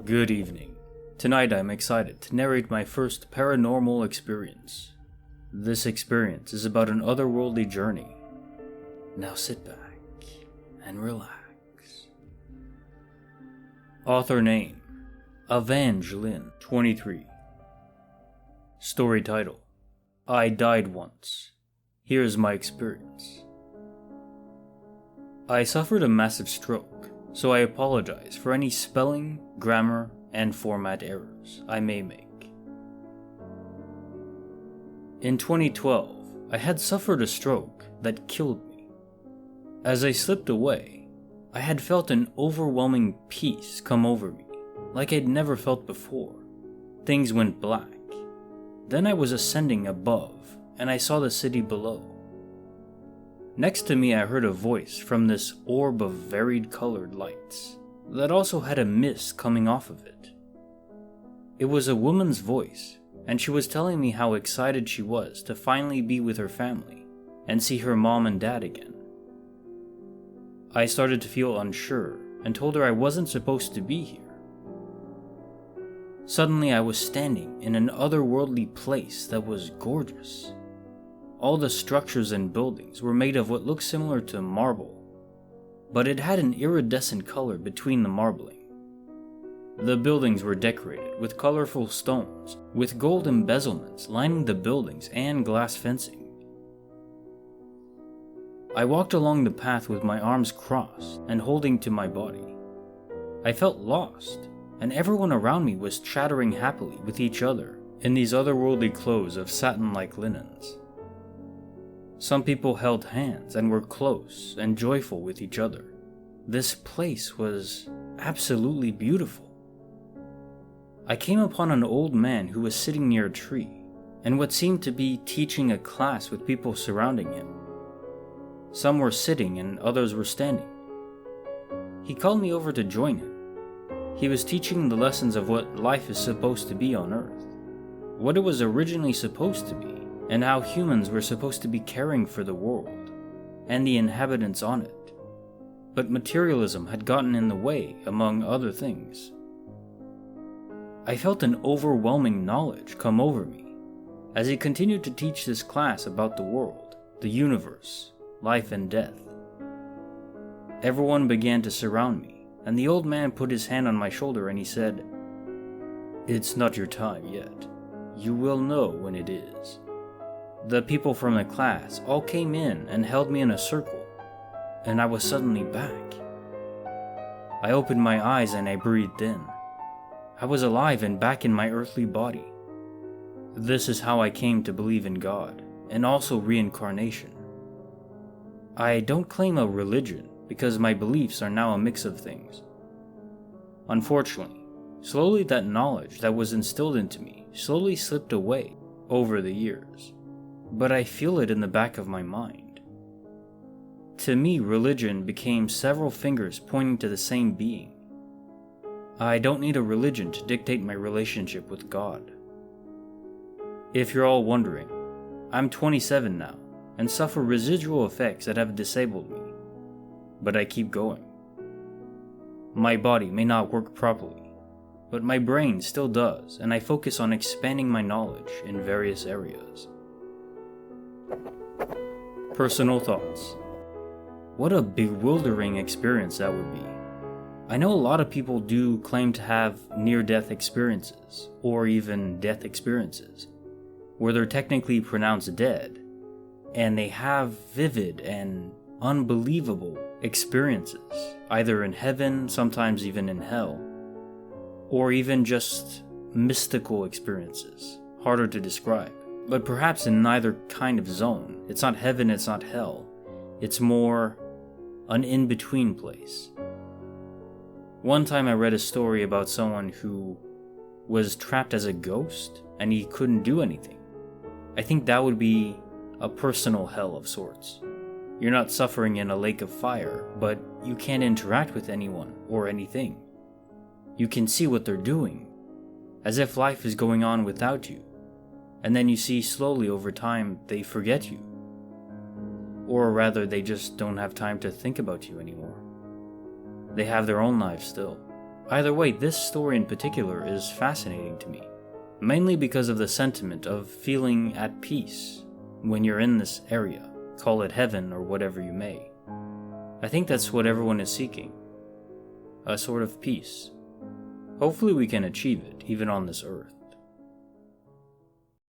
Good evening. Tonight I'm excited to narrate my first paranormal experience. This experience is about an otherworldly journey. Now sit back and relax. Author name: Evangeline, 23. Story title: I died once. Here's my experience. I suffered a massive stroke, so I apologize for any spelling, grammar, and format errors I may make. In 2012, I had suffered a stroke that killed me. As I slipped away, I had felt an overwhelming peace come over me, like I'd never felt before. Things went black. Then I was ascending above, and I saw the city below. Next to me I heard a voice from this orb of varied colored lights that also had a mist coming off of it. It was a woman's voice, and she was telling me how excited she was to finally be with her family and see her mom and dad again. I started to feel unsure and told her I wasn't supposed to be here. Suddenly I was standing in an otherworldly place that was gorgeous. All the structures and buildings were made of what looked similar to marble, but it had an iridescent color between the marbling. The buildings were decorated with colorful stones, with gold embezzlements lining the buildings and glass fencing. I walked along the path with my arms crossed and holding to my body. I felt lost, and everyone around me was chattering happily with each other in these otherworldly clothes of satin-like linens. Some people held hands and were close and joyful with each other. This place was absolutely beautiful. I came upon an old man who was sitting near a tree, and what seemed to be teaching a class with people surrounding him. Some were sitting and others were standing. He called me over to join him. He was teaching the lessons of what life is supposed to be on Earth, what it was originally supposed to be, and how humans were supposed to be caring for the world and the inhabitants on it. But materialism had gotten in the way, among other things. I felt an overwhelming knowledge come over me as he continued to teach this class about the world, the universe, life and death. Everyone began to surround me, and the old man put his hand on my shoulder and he said, "It's not your time yet. You will know when it is." The people from the class all came in and held me in a circle, and I was suddenly back. I opened my eyes and I breathed in. I was alive and back in my earthly body. This is how I came to believe in God, and also reincarnation. I don't claim a religion because my beliefs are now a mix of things. Unfortunately, slowly that knowledge that was instilled into me slowly slipped away over the years. But I feel it in the back of my mind. To me, religion became several fingers pointing to the same being. I don't need a religion to dictate my relationship with God. If you're all wondering, I'm 27 now and suffer residual effects that have disabled me, but I keep going. My body may not work properly, but my brain still does, and I focus on expanding my knowledge in various areas. Personal thoughts. What a bewildering experience that would be. I know a lot of people do claim to have near-death experiences, or even death experiences, where they're technically pronounced dead, and they have vivid and unbelievable experiences, either in heaven, sometimes even in hell, or even just mystical experiences, harder to describe. But perhaps in neither kind of zone. It's not heaven, it's not hell. It's more an in-between place. One time I read a story about someone who was trapped as a ghost and he couldn't do anything. I think that would be a personal hell of sorts. You're not suffering in a lake of fire, but you can't interact with anyone or anything. You can see what they're doing, as if life is going on without you. And then you see slowly over time they forget you. Or rather, they just don't have time to think about you anymore. They have their own lives still. Either way, this story in particular is fascinating to me, mainly because of the sentiment of feeling at peace when you're in this area, call it heaven or whatever you may. I think that's what everyone is seeking, a sort of peace. Hopefully we can achieve it, even on this earth.